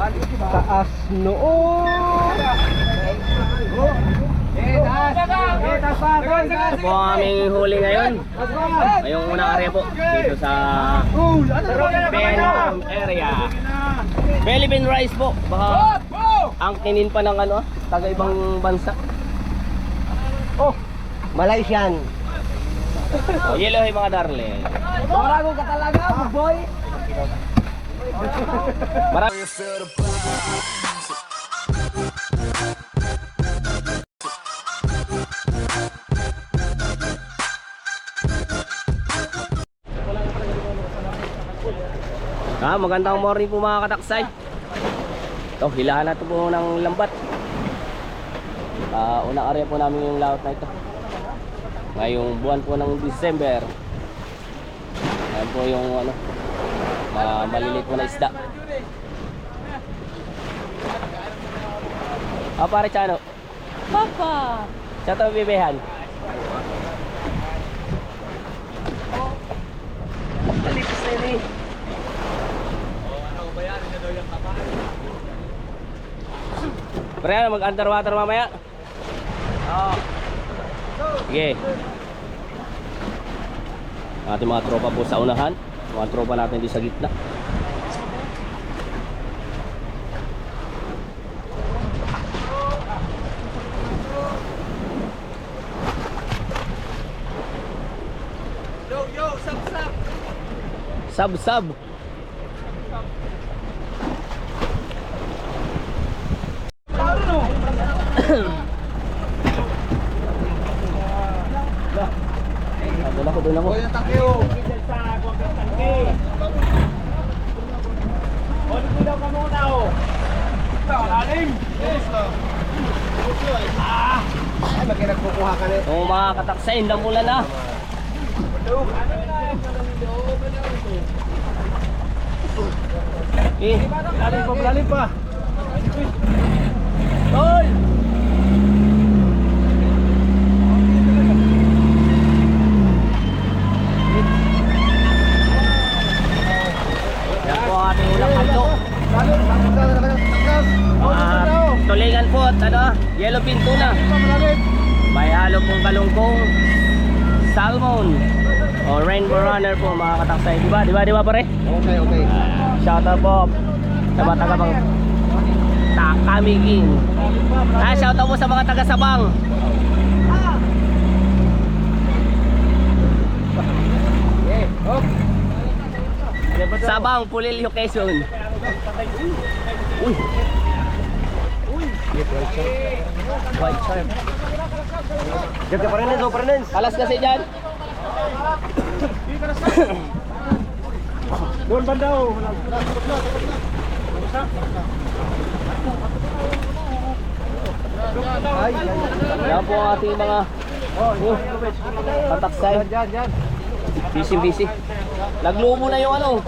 Taas noon. Ito po ang aming huli ngayon. Ngayong unang area po dito sa Phenom area. Philippine rice po. Baka angkinin pa ng ano, taga ibang bansa. Oh, Malaysian. Oh, yellow mga darling. Marago ka talaga, boy. Marami. Magandang morning po mga kataksay. Ito, hilahan natin po ng lambat. Unang area po namin yung layout na ito. Ngayong buwan po ng December. Ayan po yung ano, maliliit po na isda. Pare Chano. Papa. Siya ito bibehan. Kalipis na yun eh. Pre, mag-underwater mamaya. Sige. Ating mga tropa po sa unahan. Mga tropa natin di sa gitna. Yo, sab-sab. Sab-sab. Doon ako, doon ako. Boy, ang takyo. Ay, magkinagkukuha ka na. Kung mga kataksay, damulan na. Lalim pa. Hoy! Yan po ang ating ulang kaldo. Tulingan po at ano, yellow pin tuna. May halo pong kalungkong salmon o rainbow runner po mga kataksay. Diba pare? Okay, okay. Shout out po sa mga taga-bang Takamigin. Shout out po sa mga taga-Sabang. Sabang, Pulilio, Quezon. Uy. White shark. Jaga pa rin, Prenens. Alas kasi dyan. Doon banda oh. Yan po ang ating mga kataksay. Diyan. Busy. Naglumo na yung ano,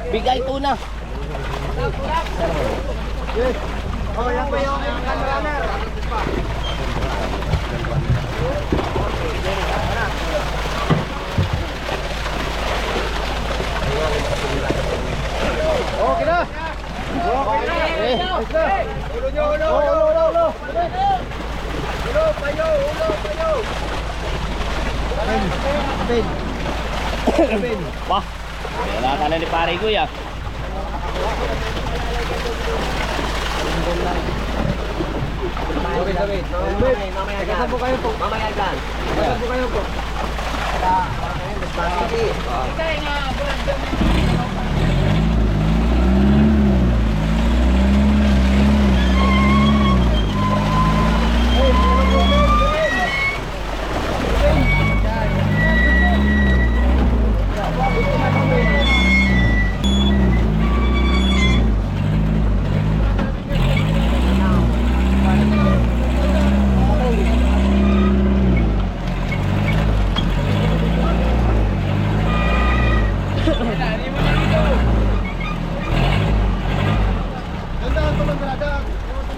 bigay tuna. Oh, yan pa yung runner. Okay na. Ulo nyo, ulo. Ulo, payo. Wah, wala ka na ni pare ko ya. Mamaya dyan. Mamaya dyan.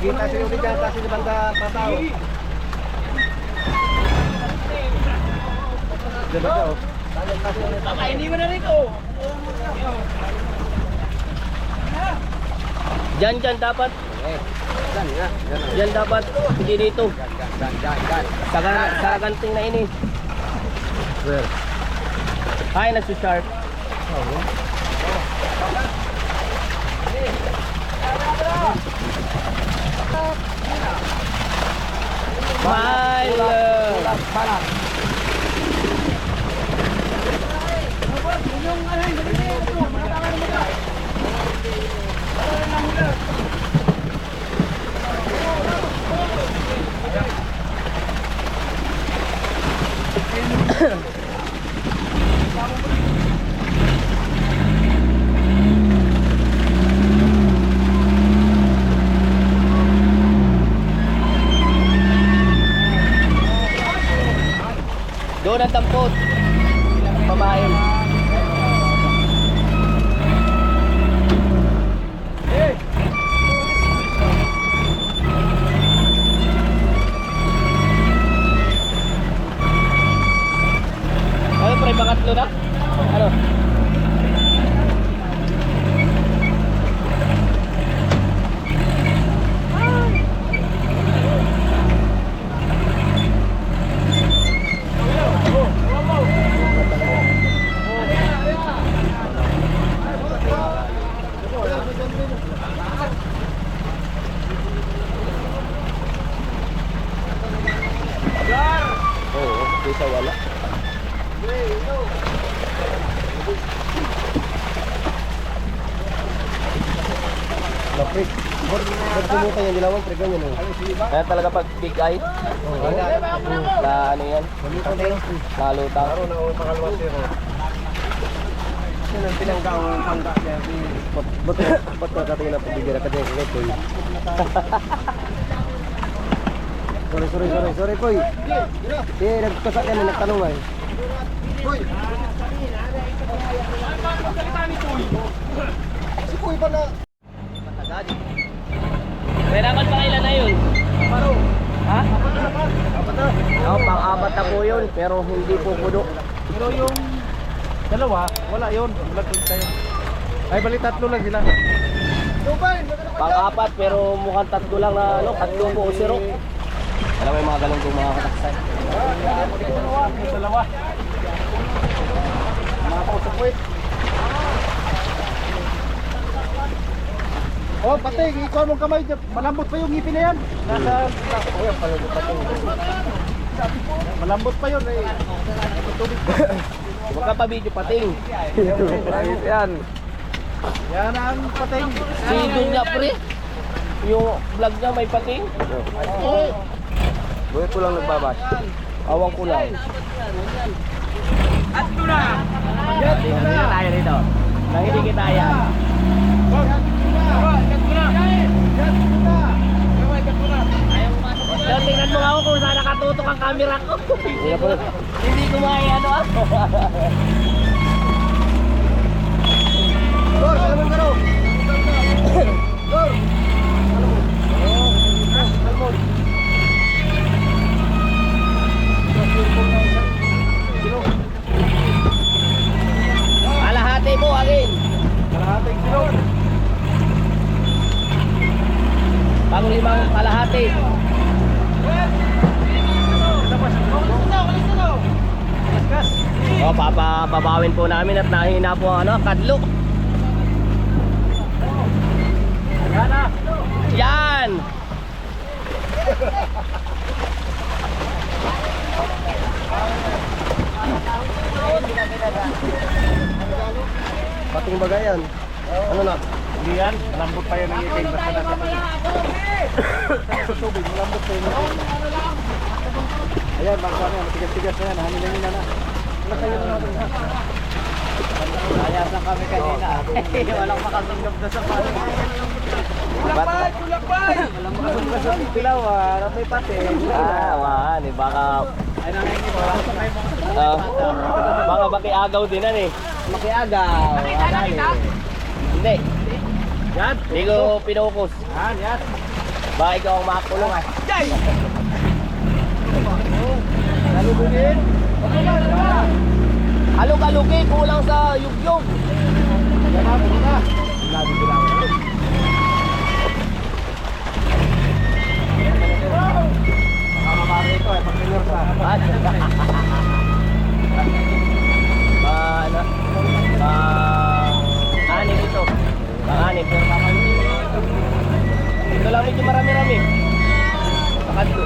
Kita sila ulit dyan, kasi banda patao. Diba ito? Kakainin mo na rin ito. Diyan dapat. Yan, yan. Diyan dapat. Hindi dito. Yan. Sa ganting na ini. Where? Ay, nagsusharp. Milo. Doon ang tampot. Babae. Ano pre, pangatlo na? Ano? Oo, kaysa wala. Laprik. Ba't kumuta yung dilawan? Pre, ganyan eh. Kaya talaga pag big eye, na ano yan, nalutang. Karoon na ako pakalwas yun. Yan ang pinanggaong pangga niya. Ba't kakatingin na pagbigyan ka din? Koy. Sorry, Koy. Nagkasak yan, nagtanong ay. Koy! Si Koy pa na... May dapat pa kailan na yun? Paro! Ha? Apat na! Oo, pang-apat na po yun, pero hindi po puno. Pero yung dalawa, wala yun. Vlog tayo. Ay, bali tatlo lang sila. Pang-apat, pero mukhang tatlo lang na ano, tatlo po o zero. Alam mo yung mga ganun kong mga kataksay. Dalawa. Mga kausap ko eh. Oh, pating, ikaw mong kamay. Malambot pa yung ngipin na yan. Nasa... Oh, yan pala yung pating. Malambot pa yun eh. Huwag ka pa video pating. Yan. Yan ang pating. Si Dunya pre, yung vlog niya may pating. Buhay ko lang nagbabas. Awang ko lang. At ito na! Hindi na tayo rito. Nang hindi kita yan. So, tingnan mo ako kung saan nakatutok ang camera ko. Hindi ko ano ah. Dor, alam mo. Dor! Kalahati po, agin. Kalahating kilo. Pang-limang kalahati. O, papabawin po namin at nahina po ang ano, kadlo. Yan! Pating bagayan. Ano na? Hindi yan, lambot pa yan ang itim. Basta nasa tubig, malambot pa yun. Ayan, bangsa na yan, matigas-tigas na yan, hangin-hangin na. Wala kayo na natin ha. Ayas lang kami kanina. Walang makasungkap na sa palo. Kulakbay! Kulakbay! Walang makasungkap sa pilaw ah. Ano may pati? Man. Baka... Ay, nangyayin mo, wala sa kayo mga. Baka makiagaw din yan eh. Makiagaw. Hindi. Yan, Hindi ko pinukus. yan. Baka ikaw ang makakulong ah. Nalubugin! Alog-alugi, kulang sa yugyog. Yan na, muna na. Labi ko lang. medyo marami-rami. Pakadlo.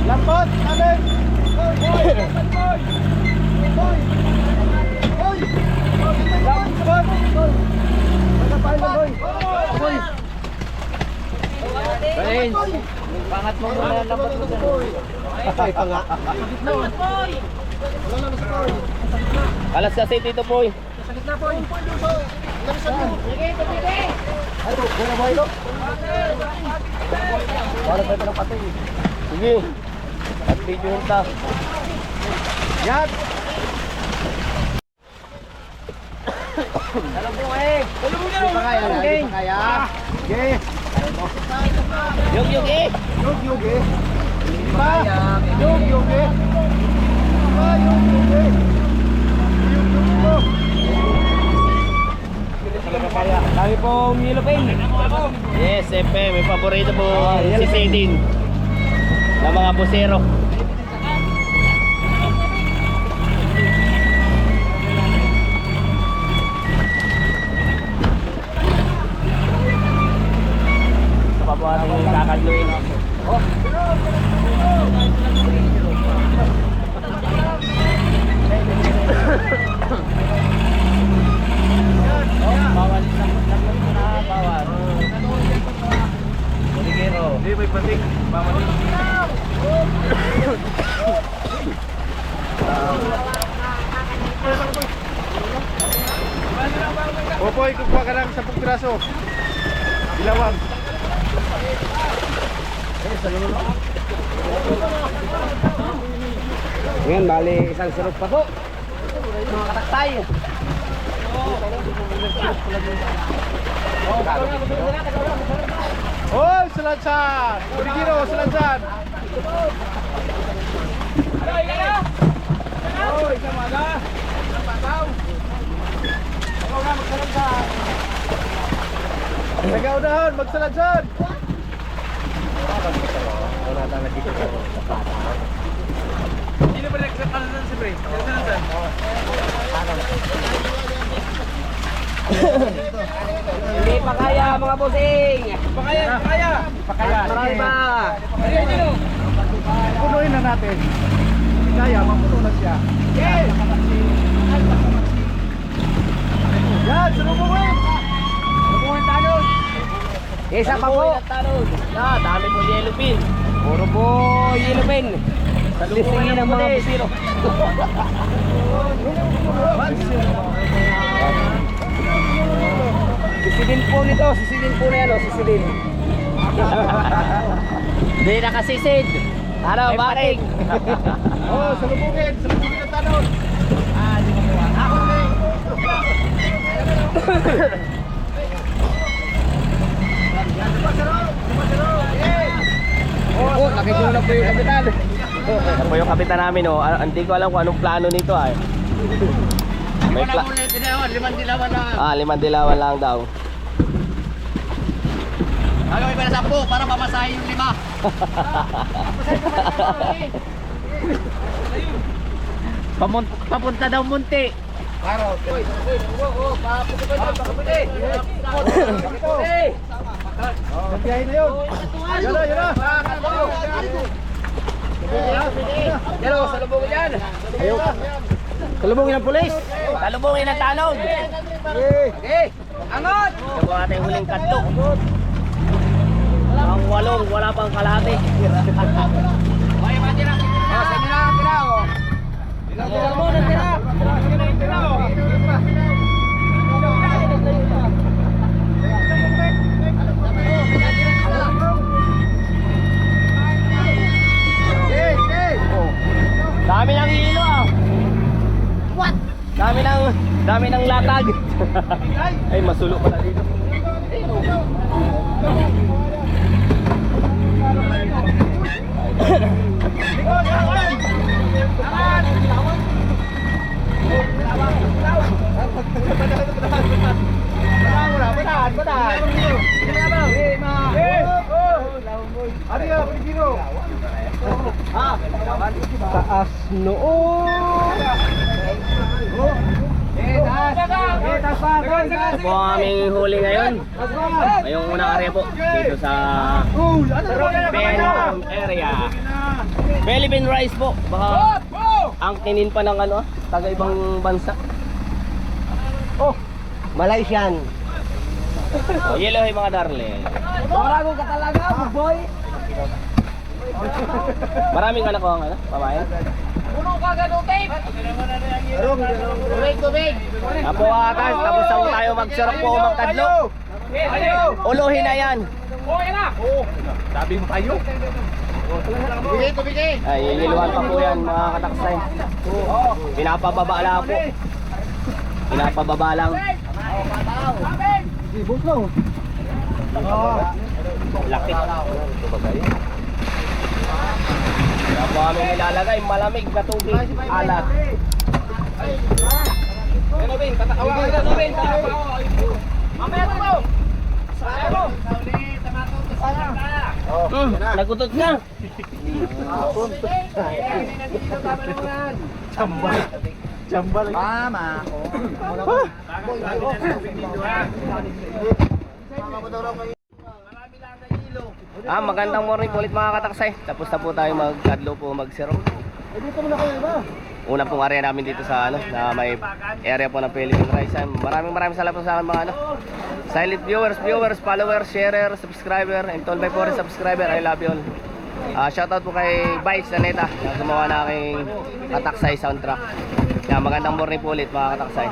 Lampot, alin! Kain. Pangat mo muna yung lambat mo dyan. Ay, pa nga. Alas kasi dito po eh. Para tayo ng patay. Sige. At video hinta. Yan! Alam po eh. Hindi pa kaya na, hindi pa kaya. Sige. Yug eh. Yug, eh. Hindi pa. Yug, eh. Yug, eh. Dami pong yellow pen. Yes, siyempre. May paborito po si Sedin. Na mga busero. Ito pa po ating kakadluin. Bawal isang na bawal. Boligero. Hindi, may pating. Mamating. Popoy, kukuha ka ng 10 piraso. Bilawang. Ngayon, bali isang sirup pa po. Mga kataktay. Hoy, Salansan! Boligero, Salansan! Hoy, samaga! Pataw! Ako nga, magsalansan! Nag-aunahan, magsalansan! Wala na dito sa plata. Sino ba nagsalansan si Pre? Nagsalansan? Hindi pa kaya mga bossing. Pakaya, pakaya! Pakaya! Marami pa. Punuin na natin. Hindi kaya, mapuno na siya. Yes! Yan, sunubungin! Sunubungin tayo! Isa pa po. Dami po yellow pin. Puro po yellow pin. Lisingin ng mga busiro. Sisidin po nito, sisidin po na yan, sisidin. Hindi nakasisid. Ano, bakit? Oh, sunubungin na tanong! Di mo kuha. Ako Oh, nakikita na po yung kapitan. Ito po yung kapitan namin, oh. Hindi ko alam kung anong plano nito, ay. May Limang dilawan lang. 5 dilawan lang daw. Ano may para 10 para pamasahin yung 5. Papunta daw munti. Araw. Nabiyahin na yun. Yan na, yan na. Pero, salubungin yan. Ayaw. Kalubungin ng pulis. Salubungin ang tanong. Okay. Angot! Ito po ating huling katlok. Ang 8, wala pang kalahati. Ay, matira. Oh, sa inyo na ang tira, oh. Tira mo na tira. Tira, oh. Dami ng hilo ah. What? Dami ng latag. Ay, masulo pala dito. Taas noon. Ito po ang aming huli ngayon. Ngayong unang area po dito sa Penang area. Philippine rice po. Baka angkinin pa ng ano, taga ibang bansa. Oh, Malaysian. Oh, yellow mga darling. Barago ka talaga, boy. Maraming anak ko ang ano, pamayan. Puno ka ganun, tape. Tubig. Apo atas, tapos na po tayo magsurok po magkadlo. Uluhin na yan. Sabi mo tayo. Tubig. Ay, ililuan pa po yan mga kataksay. Pinapababa lang po. Pinapababa lang. Ibos lang. Laki. Kaya po kami nilalagay, malamig na tubig, alat. Nagutot na. Jambal. Mama. Magandang morning po ulit mga kataksay. Tapos na po tayo magkadlo po magsirok. Dito muna kayo ba? Una pong area namin dito sa ano, na may area po ng Philippine Rice. Maraming salamat po sa akin mga ano, silent viewers, followers, sharer, subscriber, and all my foreign subscriber. I love you all. Shoutout po kay Vice Aneta na gumawa na aking kataksay soundtrack. Magandang morning po ulit mga kataksay.